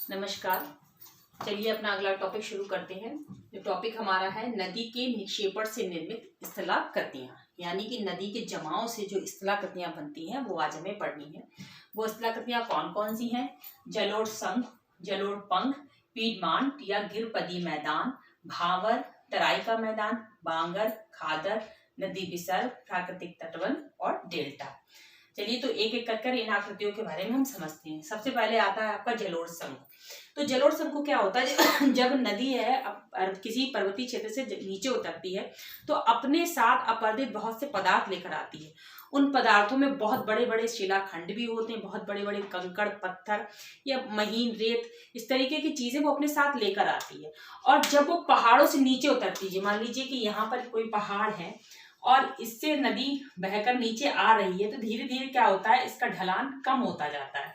नमस्कार। चलिए अपना अगला टॉपिक शुरू करते हैं। जो टॉपिक हमारा है नदी के निक्षेपण से निर्मित स्थलाकृतियां, यानी कि नदी के जमाव से जो स्थलाकृतियां बनती हैं वो आज हमें पढ़नी है। वो स्थलाकृतियां कौन कौन सी हैं? जलोढ़ संघ, जलोढ़ पंख, पीडमांट या गिरपदी मैदान, भांवर, तराई का मैदान, बांगर, खादर, नदी विसर्ग, प्राकृतिक तटबंध और डेल्टा। चलिए तो एक एक कर इन आकृतियों के बारे में हम समझते हैं। सबसे पहले आता है आपका जलोढ़ संघ। तो जलोढ़ संघ क्या होता है? जब नदी है किसी पर्वतीय क्षेत्र से नीचे उतरती है तो अपने साथ अपरदित बहुत से पदार्थ लेकर आती है। उन पदार्थों में बहुत बड़े बड़े शिलाखंड भी होते हैं, बहुत बड़े बड़े कंकड़ पत्थर या महीन रेत, इस तरीके की चीजें वो अपने साथ लेकर आती है। और जब वो पहाड़ों से नीचे उतरती है, मान लीजिए कि यहाँ पर कोई पहाड़ है और इससे नदी बहकर नीचे आ रही है, तो धीरे धीरे क्या होता है, इसका ढलान कम होता जाता है।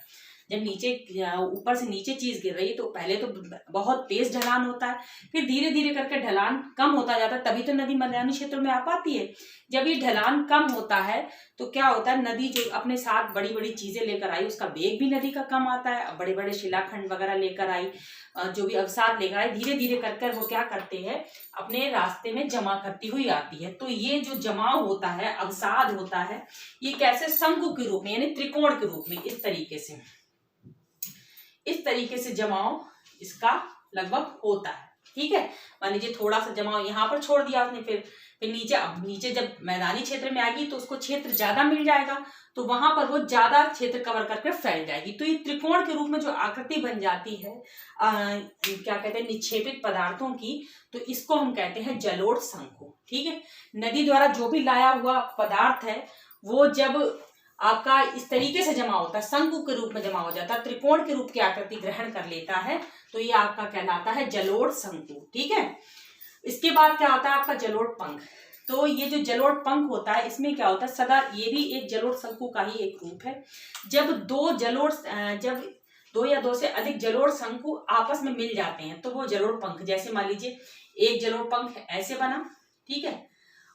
जब नीचे ऊपर से नीचे चीज गिर रही है तो पहले तो बहुत तेज ढलान होता है, फिर धीरे धीरे करके ढलान कम होता जाता है, तभी तो नदी मैदानी क्षेत्रों में आ पाती है। जब ये ढलान कम होता है तो क्या होता है, नदी जो अपने साथ बड़ी बड़ी चीजें लेकर आई, उसका वेग भी नदी का कम आता है। बड़े बड़े शिलाखंड वगैरह लेकर आई, जो भी अवसाद लेकर आई, धीरे धीरे कर वो क्या करते हैं, अपने रास्ते में जमा करती हुई आती है। तो ये जो जमाव होता है, अवसाद होता है, ये कैसे? शंकु के रूप में, यानी त्रिकोण के रूप में, इस तरीके से जमाव इसका लगभग होता है। ठीक है, मान लीजिए थोड़ा सा जमाव यहाँ पर छोड़ दिया आपने, फिर नीचे जब मैदानी क्षेत्र में आएगी तो उसको क्षेत्र ज्यादा मिल जाएगा, तो वहां पर वो ज्यादा क्षेत्र कवर करके फैल जाएगी। तो ये त्रिकोण के रूप में जो आकृति बन जाती है क्या कहते हैं, निक्षेपित पदार्थों की, तो इसको हम कहते हैं जलोढ़ शंकु। ठीक है, नदी द्वारा जो भी लाया हुआ पदार्थ है वो जब आपका इस तरीके से जमा होता है, शंकु के रूप में जमा हो जाता है, त्रिकोण के रूप की आकृति ग्रहण कर लेता है, तो ये आपका कहलाता है जलोढ़ शंकु। ठीक है, इसके बाद क्या होता है आपका जलोढ़ पंख। तो ये जो जलोढ़ पंख होता है, इसमें क्या होता है, सदा ये भी एक जलोढ़ शंकु का ही एक रूप है। जब दो या दो से अधिक जलोढ़ शंकु आपस में मिल जाते हैं तो वो जलोढ़ पंख, जैसे मान लीजिए एक जलोढ़ पंख ऐसे बना, ठीक है,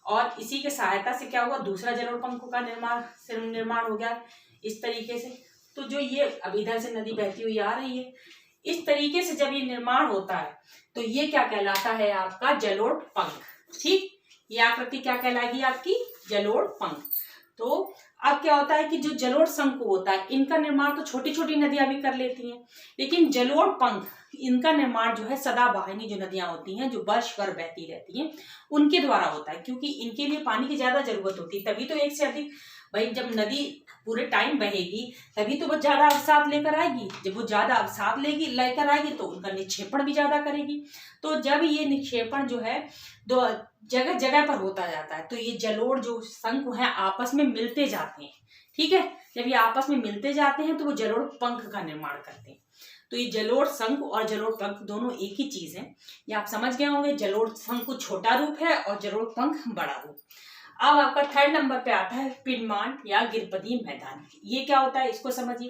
और इसी के सहायता से क्या हुआ, दूसरा जलोढ़ पंख का निर्माण हो गया इस तरीके से। तो जो ये अब इधर से नदी बहती हुई आ रही है, इस तरीके से जब ये निर्माण होता है तो ये क्या कहलाता है, आपका जलोढ़ पंख। ठीक, ये आकृति क्या कहलाएगी आपकी, जलोढ़ पंख। तो अब क्या होता है कि जो जलोढ़ शंकु होता है, इनका निर्माण तो छोटी छोटी नदियां भी कर लेती हैं, लेकिन जलोढ़ पंख, इनका निर्माण जो है सदाबहानी जो नदियां होती हैं, जो वर्ष भर बहती रहती हैं, उनके द्वारा होता है, क्योंकि इनके लिए पानी की ज्यादा जरूरत होती है। तभी तो एक से अधिक, भाई जब नदी पूरे टाइम बहेगी तभी तो वो ज्यादा अवसाद लेकर आएगी। जब वो ज्यादा अवसाद लेकर आएगी तो उनका निक्षेपण भी ज्यादा करेगी। तो जब ये निक्षेपण जो है दो जगह जगह पर होता जाता है, तो ये जलोढ़ जो शंकु है आपस में मिलते जाते हैं। ठीक है, जब ये आपस में मिलते जाते हैं तो वो जलोढ़ पंख का निर्माण करते हैं। तो ये जलोढ़ शंकु और जलोढ़ पंख दोनों एक ही चीज है, ये आप समझ गए होंगे। जलोढ़ शंकु छोटा रूप है और जलोढ़ पंख बड़ा रूप। अब आपका थर्ड नंबर पे आता है पीडमांट या गिरपदी मैदान। ये क्या होता है, इसको समझिए।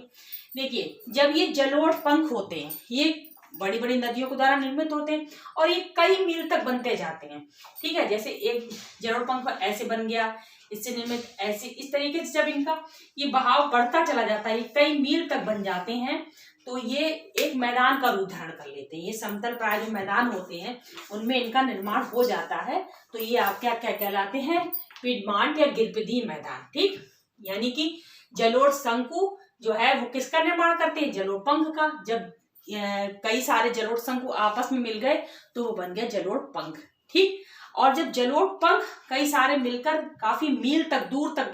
देखिए, जब ये जलोढ़ पंख होते हैं, ये बड़ी बड़ी नदियों के द्वारा निर्मित होते हैं और ये कई मील तक बनते जाते हैं। ठीक है, जैसे एक जलोढ़ पंख ऐसे बन गया, इससे निर्मित ऐसे, इस तरीके से जब इनका ये बहाव बढ़ता चला जाता है, ये कई मील तक बन जाते हैं, तो ये एक मैदान का रूप धारण कर लेते हैं। ये समतल प्राय जो मैदान होते हैं उनमें इनका निर्माण हो जाता है। तो ये आप क्या क्या कहलाते हैं, पीडमांट या गिरपदी मैदान। ठीक, यानी कि जलोढ़ शंकु जो है वो किसका निर्माण करते हैं, जलोढ़ पंख का। जब कई सारे जलोढ़ शंकु आपस में मिल गए तो वो बन गया जलोढ़ पंख। ठीक, और जब जलोढ़ पंख कई सारे मिलकर काफी मील तक दूर तक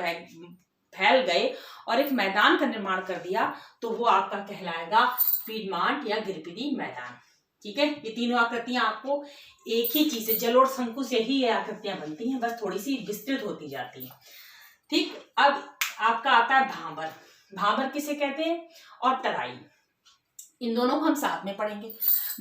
फैल गए और एक मैदान का निर्माण कर दिया तो वो आपका कहलाएगा पीडमांट या गिरपदी मैदान। ठीक है, ये तीनों आकृतियां आपको एक ही चीज से, जलोढ़ शंकु से ही ये आकृतियां बनती हैं, बस थोड़ी सी विस्तृत होती जाती हैं। ठीक, अब आपका आता है भांवर। भांवर किसे कहते हैं, और तराई, इन दोनों को हम साथ में पढ़ेंगे।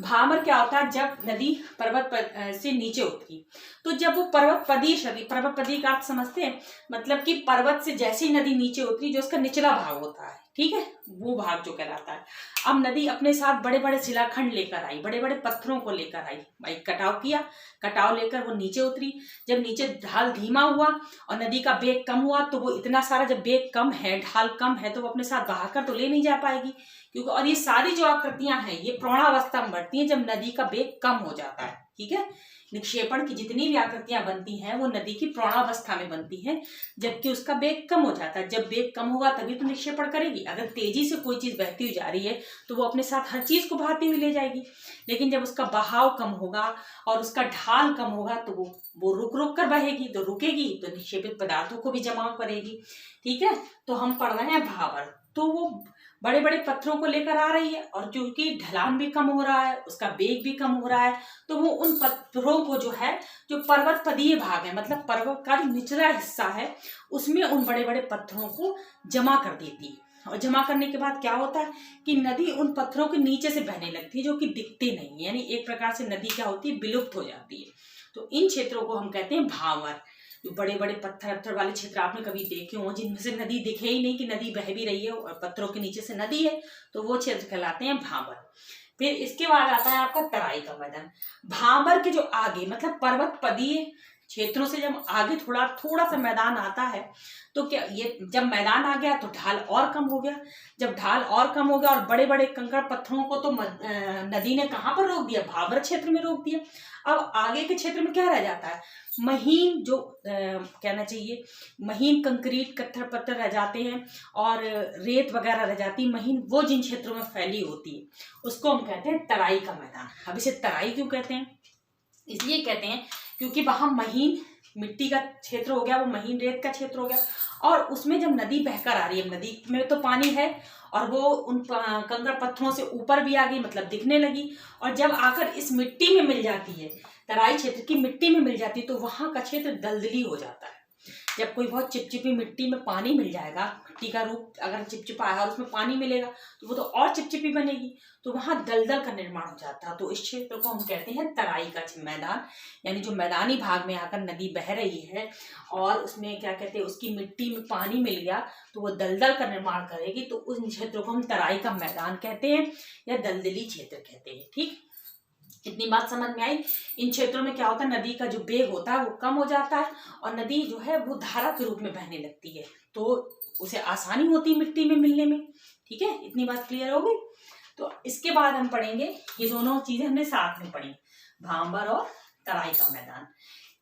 भांवर क्या होता है, जब नदी पर्वत से नीचे उतरी, तो जब वो पर्वतपदी का अर्थ समझते हैं, मतलब कि पर्वत से जैसी नदी नीचे उतरी, जो उसका निचला भाग होता है, ठीक है, वो भाग जो कहलाता है। अब नदी अपने साथ बड़े बड़े शिलाखंड लेकर आई, बड़े बड़े पत्थरों को लेकर आई, भाई कटाव किया, कटाव लेकर वो नीचे उतरी। जब नीचे ढाल धीमा हुआ और नदी का वेग कम हुआ, तो वो इतना सारा, जब वेग कम है, ढाल कम है, तो वो अपने साथ बहाकर तो ले नहीं जा पाएगी, क्योंकि और ये सारी जो आकृतियां हैं ये प्रौढ़ावस्था में बढ़ती हैं जब नदी का वेग कम हो जाता है। ठीक है, निक्षेपण की जितनी भी आकृतियां बनती हैं वो नदी की प्रौढ़ावस्था में बनती हैं, जबकि उसका वेग कम हो जाता है। जब वेग कम होगा तभी तो निक्षेपण करेगी। अगर तेजी से कोई चीज बहती हुई जा रही है तो वो अपने साथ हर चीज को बहाती हुई ले जाएगी, लेकिन जब उसका बहाव कम होगा और उसका ढाल कम होगा तो वो रुक रुक कर बहेगी, तो रुकेगी तो निक्षेपित पदार्थों को भी जमा करेगी। ठीक है, तो हम पढ़ रहे हैं भाबर, तो वो बड़े बड़े पत्थरों को लेकर आ रही है और क्योंकि ढलान भी कम हो रहा है, उसका वेग भी कम हो रहा है, तो वो उन पत्थरों को जो है, जो पर्वत पदीय भाग है, मतलब पर्वत का जो निचला हिस्सा है, उसमें उन बड़े बड़े पत्थरों को जमा कर देती है। और जमा करने के बाद क्या होता है कि नदी उन पत्थरों के नीचे से बहने लगती है, जो कि दिखते नहीं, यानी एक प्रकार से नदी क्या होती है, विलुप्त हो जाती है। तो इन क्षेत्रों को हम कहते हैं भांवर। जो बड़े बड़े पत्थर वाले क्षेत्र आपने कभी देखे हो जिनमें से नदी दिखे ही नहीं कि नदी बह भी रही है और पत्थरों के नीचे से नदी है, तो वो क्षेत्र कहलाते हैं भांवर। फिर इसके बाद आता है आपका तराई का मैदान। भांवर के जो आगे, मतलब पर्वत पदीय क्षेत्रों से जब आगे थोड़ा सा मैदान आता है, तो क्या ये जब मैदान आ गया तो ढाल और कम हो गया। जब ढाल और कम हो गया और बड़े बड़े कंकड़ पत्थरों को तो नदी ने कहाँ पर रोक दिया, भांवर क्षेत्र में रोक दिया। अब आगे के क्षेत्र में क्या रह जाता है, महीन, जो कहना चाहिए महीन कंक्रीट पत्थर पत्थर रह जाते हैं और रेत वगैरह रह जाती है महीन, वो जिन क्षेत्रों में फैली होती है उसको हम कहते हैं तराई का मैदान। अब इसे तराई क्यों कहते हैं, इसलिए कहते हैं क्योंकि वहां महीन मिट्टी का क्षेत्र हो गया, वो महीन रेत का क्षेत्र हो गया, और उसमें जब नदी बहकर आ रही है, नदी में तो पानी है और वो उन कंकड़ पत्थरों से ऊपर भी आ गई, मतलब दिखने लगी, और जब आकर इस मिट्टी में मिल जाती है, तराई क्षेत्र की मिट्टी में मिल जाती है, तो वहां का क्षेत्र दलदली हो जाता है। जब कोई बहुत चिपचिपी मिट्टी में पानी मिल जाएगा, मिट्टी का रूप अगर चिपचिपा है और उसमें पानी मिलेगा तो वो तो और चिपचिपी बनेगी, तो वहां दलदल का निर्माण हो जाता है। तो इस क्षेत्र को हम कहते हैं तराई का मैदान, यानी जो मैदानी भाग में आकर नदी बह रही है और उसमें क्या कहते हैं, उसकी मिट्टी में पानी मिल गया तो वो दलदल का निर्माण करेगी, तो उस क्षेत्र को हम तराई का मैदान कहते हैं या दलदली क्षेत्र कहते हैं। ठीक, इतनी बात समझ में आई। इन क्षेत्रों में क्या होता है, नदी का जो वेग होता है वो कम हो जाता है और नदी जो है वो धारा के रूप में बहने लगती है, तो उसे आसानी होती है मिट्टी में मिलने में। ठीक है, इतनी बात क्लियर हो गई। तो इसके बाद हम पढ़ेंगे, ये दोनों चीजें हमने साथ में पढ़ी, भांबर और तराई का मैदान।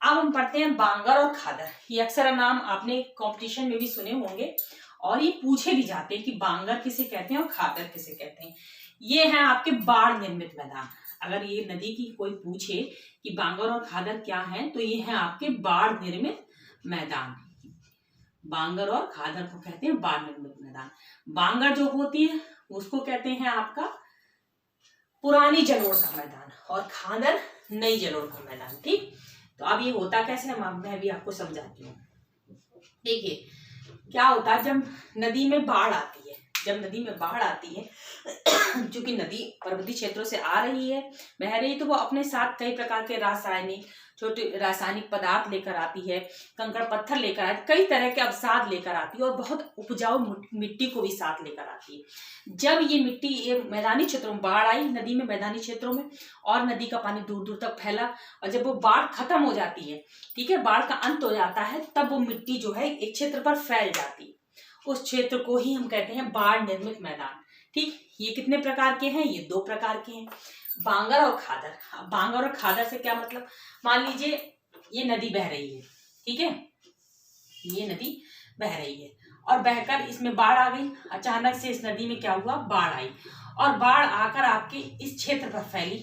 अब हम पढ़ते हैं बांगर और खादर। ये अक्सर नाम आपने कंपटीशन में भी सुने होंगे और ये पूछे भी जाते हैं कि बांगर किसे कहते हैं और खादर किसे कहते हैं। ये है आपके बाढ़ निर्मित मैदान। अगर ये नदी की कोई पूछे कि बांगर और खादर क्या है, तो ये है आपके बाढ़ निर्मित मैदान। बांगर और खादर को कहते हैं बाढ़ निर्मित मैदान। बांगर जो होती है उसको कहते हैं आपका पुरानी जलोढ़ का मैदान और खादर नई जलोढ़ का मैदान। ठीक, तो अब ये होता कैसे, मैं भी आपको समझाती हूँ। देखिए क्या होता है, जब नदी में बाढ़ आती है, जब नदी में बाढ़ आती है, चूंकि नदी पर्वतीय क्षेत्रों से आ रही है, बह रही है, तो वो अपने साथ कई प्रकार के छोटे रासायनिक पदार्थ लेकर आती है, कंकड़ पत्थर लेकर आती है, कई तरह के अवसाद लेकर आती है और बहुत उपजाऊ मिट्टी को भी साथ लेकर आती है। जब ये मिट्टी ये मैदानी क्षेत्रों में बाढ़ आई, नदी में मैदानी क्षेत्रों में, और नदी का पानी दूर दूर तक फैला, और जब वो बाढ़ खत्म हो जाती है, ठीक है, बाढ़ का अंत हो जाता है, तब वो मिट्टी जो है एक क्षेत्र पर फैल जाती है। उस क्षेत्र को ही हम कहते हैं बाढ़ निर्मित मैदान। ठीक, ये कितने प्रकार के हैं, ये 2 प्रकार के हैं, बांगर और खादर। बांगर और खादर से क्या मतलब, मान लीजिए ये नदी बह रही है, ठीक है, ये नदी बह रही है और बहकर इसमें बाढ़ आ गई, अचानक से इस नदी में क्या हुआ, बाढ़ आई और बाढ़ आकर आपके इस क्षेत्र पर फैली।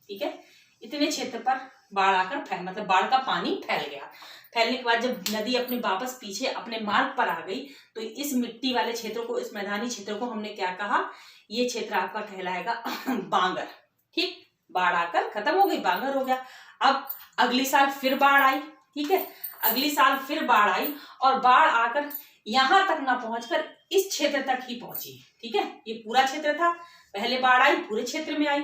ठीक है, इतने क्षेत्र पर बाढ़ आकर मतलब बाढ़ का पानी फैल गया। फैलने के बाद जब नदी अपने वापस पीछे अपने मार्ग पर आ गई, तो इस मिट्टी वाले क्षेत्र को, इस मैदानी क्षेत्र को हमने क्या कहा, ये क्षेत्र आपका कहलाएगा बांगर। ठीक, बाढ़ आकर खत्म हो गई, बांगर हो गया। अब अगली साल फिर बाढ़ आई, ठीक है, अगली साल फिर बाढ़ आई और बाढ़ आकर यहां तक ना पहुंचकर इस क्षेत्र तक ही पहुंची। ठीक है, ये पूरा क्षेत्र था, पहले बाढ़ आई पूरे क्षेत्र में आई,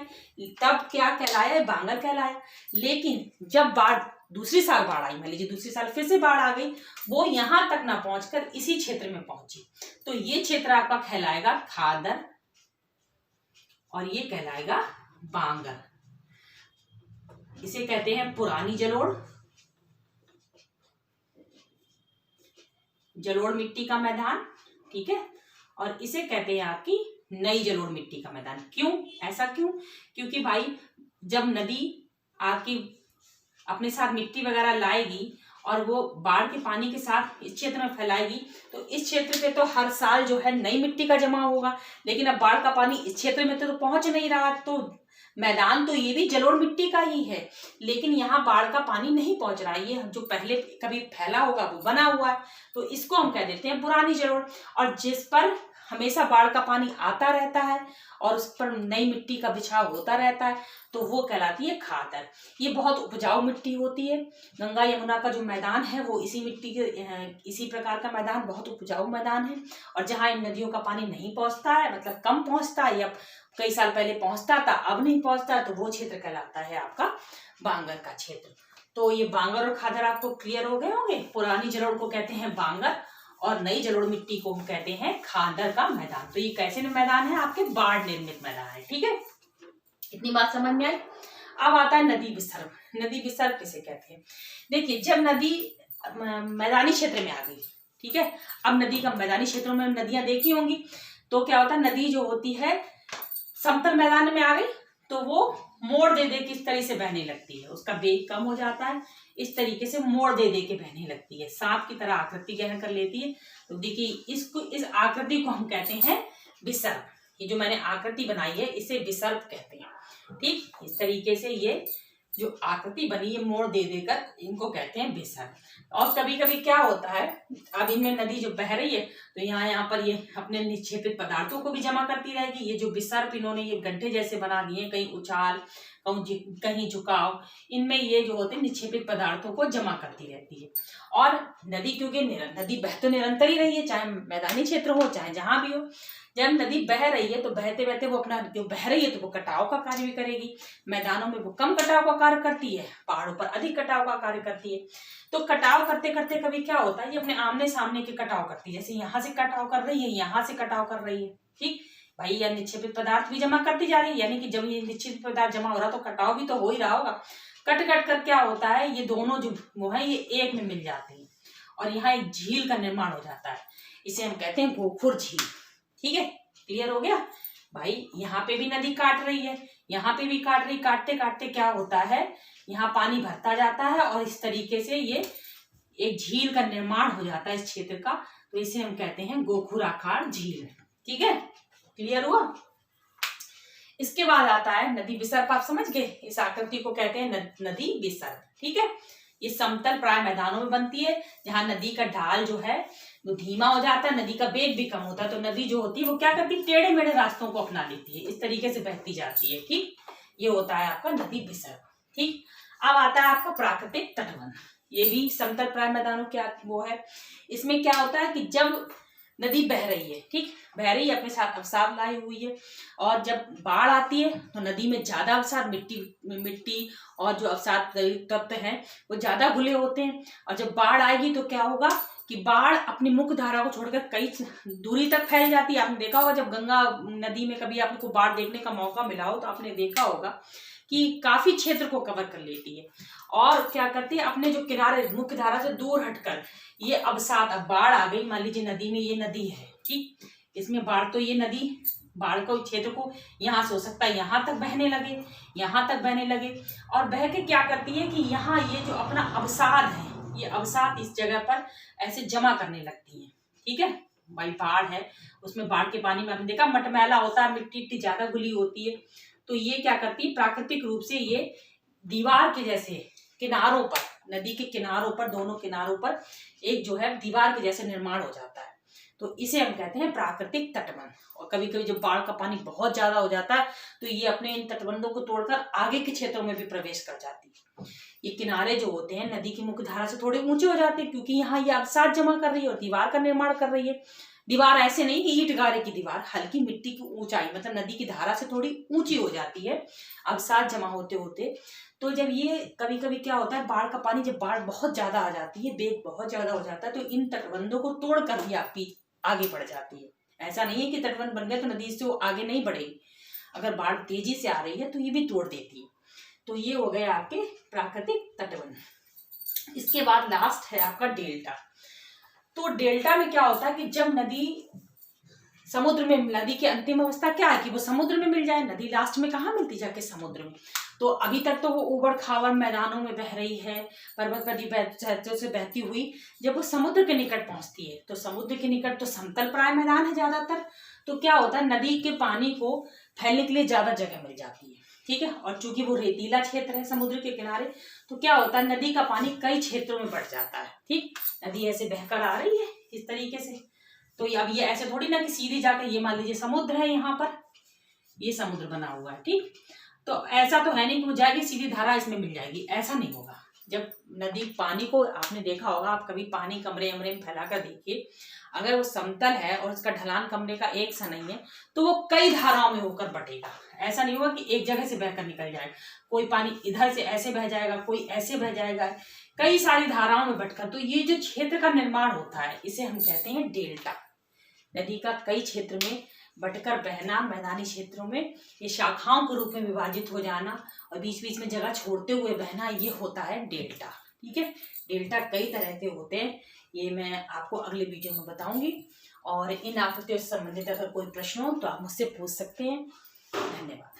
तब क्या कहलाया, बांगर कहलाया। लेकिन जब बाढ़ दूसरी साल बाढ़ आई, मान लीजिए दूसरी साल फिर से बाढ़ आ गई, वो यहाँ तक ना पहुंचकर इसी क्षेत्र में पहुंची, तो ये क्षेत्र आपका कहलाएगा खादर और ये कहलाएगा बांगर। इसे कहते हैं पुरानी जलोढ़, जलोढ़ मिट्टी का मैदान, ठीक है। और इसे कहते हैं आपकी नई जलोढ़ मिट्टी का मैदान। क्यों, ऐसा क्यों? क्योंकि भाई जब नदी आपकी अपने साथ मिट्टी वगैरह लाएगी और वो बाढ़ के पानी के साथ इस क्षेत्र में फैलाएगी, तो इस क्षेत्र पे तो हर साल जो है नई मिट्टी का जमा होगा, लेकिन अब बाढ़ का पानी इस क्षेत्र में तो पहुंच नहीं रहा, तो मैदान तो ये भी जलोढ़ मिट्टी का ही है, लेकिन यहाँ बाढ़ का पानी नहीं पहुंच रहा है, ये जो पहले कभी फैला होगा वो बना हुआ है, तो इसको हम कह देते हैं पुरानी जलोढ़। और जिस पर हमेशा बाढ़ का पानी आता रहता है और उस पर नई मिट्टी का बिछाव होता रहता है, तो वो कहलाती है खादर। ये बहुत उपजाऊ मिट्टी होती है। गंगा यमुना का जो मैदान है वो इसी मिट्टी के इसी प्रकार का मैदान बहुत उपजाऊ मैदान है। और जहाँ इन नदियों का पानी नहीं पहुंचता है, मतलब कम पहुंचता है, या कई साल पहले पहुंचता था अब नहीं पहुंचता, तो वो क्षेत्र कहलाता है आपका बांगर का क्षेत्र। तो ये बांगर और खादर आपको क्लियर हो गए होंगे। पुरानी जलोढ़ को कहते हैं बांगर और नई जलोढ़ मिट्टी को हम कहते हैं खादर का मैदान। तो ये कैसे मैदान है? आपके बाढ़ निर्मित मैदान है, ठीक है। इतनी बात समझ में आई। अब आता है नदी विसर्ग। नदी विसर्ग किसे कहते हैं? देखिए, जब नदी मैदानी क्षेत्र में आ गई, ठीक है, अब नदी का मैदानी क्षेत्रों में नदियां देखी होंगी, तो क्या होता है, नदी जो होती है समतल मैदान में आ गई तो वो मोड़ दे दे के इस तरह से बहने लगती है, उसका वेग कम हो जाता है, इस तरीके से मोड़ दे दे के बहने लगती है, सांप की तरह आकृति ग्रहण कर लेती है। तो देखिए, इस आकृति को हम कहते हैं विसर्ग। ये जो मैंने आकृति बनाई है इसे विसर्ग कहते हैं, ठीक। इस तरीके से ये जो आकृति बनी है मोड़ दे देकर, इनको कहते हैं विसर्ग। और कभी कभी क्या होता है, अब इनमें नदी जो बह रही है तो यहाँ पर ये अपने निक्षेपित पदार्थों को भी जमा करती रहेगी। ये जो विसर्ग इन्होंने ये गड्ढे जैसे बना दिए, कहीं उछाल कहीं झुकाव, इनमें ये जो होते हैं निक्षेपित पदार्थों को जमा करती रहती है। और नदी क्योंकि नदी बह तो निरंतर ही रही है, चाहे मैदानी क्षेत्र हो चाहे जहां भी हो। जब नदी बह रही है तो बहते बहते वो अपना जो बह रही है तो वो कटाव का कार्य भी करेगी। मैदानों में वो कम कटाव का कार्य करती है, पहाड़ों पर अधिक कटाव का कार्य करती है। तो कटाव करते करते कभी क्या होता है, ये अपने आमने सामने के कटाव करती है, जैसे यहाँ से कटाव कर रही है, यहाँ से कटाव कर रही है, ठीक भाई। यह निक्षेपित पदार्थ भी जमा करती जा रही है, यानी कि जब ये निक्षेपित पदार्थ जमा हो रहा तो कटाव भी तो हो ही रहा होगा। कट कट कर क्या होता है, ये दोनों जो वो है ये एक में मिल जाते हैं और यहाँ एक झील का निर्माण हो जाता है। इसे हम कहते हैं गोखुर झील, ठीक है। क्लियर हो गया भाई। यहाँ पे भी नदी काट रही है, यहाँ पे भी काट रही, काटते काटते क्या होता है, यहाँ पानी भरता जाता है और इस तरीके से ये एक झील का निर्माण हो जाता है इस क्षेत्र का। तो इसे हम कहते हैं गोखुराकार झील, ठीक है। क्लियर हुआ। इसके बाद आता है नदी विसर्ग। आप समझ गए, इस आकृति को कहते हैं नदी विसर्ग, ठीक है। ये समतल प्राय मैदानों में बनती है, जहां नदी का ढाल जो है वो धीमा हो जाता है, नदी का वेग भी कम होता है, तो नदी जो होती है वो क्या करती है, टेढ़े मेढ़े रास्तों को अपना लेती है, इस तरीके से बहती जाती है, ठीक। ये होता है आपका नदी विसर्ग, ठीक। अब आता है आपका प्राकृतिक तटबंध। ये भी समतल प्राय मैदानों के वो है। इसमें क्या होता है कि जब नदी बह रही है, ठीक, बह रही है, अपने साथ अवसाद लाई हुई है, और जब बाढ़ आती है तो नदी में ज्यादा अवसाद, मिट्टी और जो अवसाद तत्व हैं वो ज्यादा घुले होते हैं। और जब बाढ़ आएगी तो क्या होगा कि बाढ़ अपनी मुख्य धारा को छोड़कर कई दूरी तक फैल जाती है। आपने देखा होगा, जब गंगा नदी में कभी आपको बाढ़ देखने का मौका मिला हो तो आपने देखा होगा कि काफी क्षेत्र को कवर कर लेती है और क्या करती है, अपने जो किनारे मुख्य धारा से दूर हटकर ये अवसाद, अब बाढ़ आ गई, मान लीजिए नदी में, ये नदी है, ठीक, इसमें बाढ़, तो ये नदी बाढ़ को क्षेत्र को यहाँ से हो सकता है यहाँ तक बहने लगे, यहाँ तक बहने लगे, और बह के क्या करती है कि यहाँ ये जो अपना अवसाद है, ये अवसाद इस जगह पर ऐसे जमा करने लगती है, ठीक है। भाई बाढ़ है, उसमें बाढ़ के पानी में आपने देखा मटमैला होता है, मिट्टी ज्यादा घुली होती है, तो ये क्या करती है, प्राकृतिक रूप से ये दीवार के जैसे किनारों पर, नदी के किनारों पर, दोनों किनारों पर एक जो है दीवार के जैसे निर्माण हो जाता है, तो इसे हम कहते हैं प्राकृतिक तटबंध। और कभी कभी जब बाढ़ का पानी बहुत ज्यादा हो जाता है तो ये अपने इन तटबंधों को तोड़कर आगे के क्षेत्रों में भी प्रवेश कर जाती है। ये किनारे जो होते हैं नदी की मुख्य धारा से थोड़े ऊंचे हो जाते हैं, क्योंकि यहाँ ये अवसाद जमा कर रही है और दीवार का निर्माण कर रही है। दीवार ऐसे नहीं कि ईंट गारे की दीवार, हल्की मिट्टी की ऊंचाई, मतलब नदी की धारा से थोड़ी ऊंची हो जाती है अवसाद जमा होते होते। तो जब ये कभी कभी क्या होता है, बाढ़ का पानी, जब बाढ़ बहुत ज्यादा आ जाती है, वेग बहुत ज्यादा हो जाता है, तो इन तटबंधों को तोड़ कर भी आपकी आगे बढ़ जाती है। ऐसा नहीं है कि तटबंध बन गया तो नदी से वो आगे नहीं बढ़ेगी, अगर बाढ़ तेजी से आ रही है तो ये भी तोड़ देती है। तो ये हो गए आपके प्राकृतिक तटबंध। इसके बाद लास्ट है आपका डेल्टा। तो डेल्टा में क्या होता है कि जब नदी समुद्र में, नदी की अंतिम अवस्था क्या है कि वो समुद्र में मिल जाए। नदी लास्ट में कहाँ मिलती, जाके समुद्र में। तो अभी तक तो वो उबड़ खाबड़ मैदानों में बह रही है, पर्वत नदी से बहती हुई, जब वो समुद्र के निकट पहुंचती है, तो समुद्र के निकट तो समतल प्राय मैदान है ज्यादातर, तो क्या होता है, नदी के पानी को फैलने के लिए ज्यादा जगह मिल जाती है, ठीक है। और चूंकि वो रेतीला क्षेत्र है समुद्र के किनारे, तो क्या होता है, नदी का पानी कई क्षेत्रों में बढ़ जाता है, ठीक। नदी ऐसे बहकर आ रही है इस तरीके से, तो अब ये ऐसे थोड़ी ना कि सीधे जाकर, ये मान लीजिए समुद्र है, यहाँ पर ये समुद्र बना हुआ है, ठीक। तो ऐसा तो है नहीं कि वो जाएगी सीधी धारा इसमें मिल जाएगी, ऐसा नहीं होगा। जब नदी पानी को, आपने देखा होगा, आप कभी पानी कमरे अमरे में फैला कर देखिए, अगर वो समतल है और उसका ढलान कमरे का एक सा नहीं है, तो वो कई धाराओं में होकर बटेगा। ऐसा नहीं होगा कि एक जगह से बहकर निकल जाएगा, कोई पानी इधर से ऐसे बह जाएगा, कोई ऐसे बह जाएगा, कई सारी धाराओं में बटकर। तो ये जो क्षेत्र का निर्माण होता है, इसे हम कहते हैं डेल्टा। नदी का कई क्षेत्र में बटकर बहना, मैदानी क्षेत्रों में ये शाखाओं के रूप में विभाजित हो जाना और बीच बीच में जगह छोड़ते हुए बहना, ये होता है डेल्टा, ठीक है। डेल्टा कई तरह के होते हैं, ये मैं आपको अगले वीडियो में बताऊंगी। और इन आकृतियों से संबंधित अगर कोई प्रश्न हो तो आप मुझसे पूछ सकते हैं। धन्यवाद।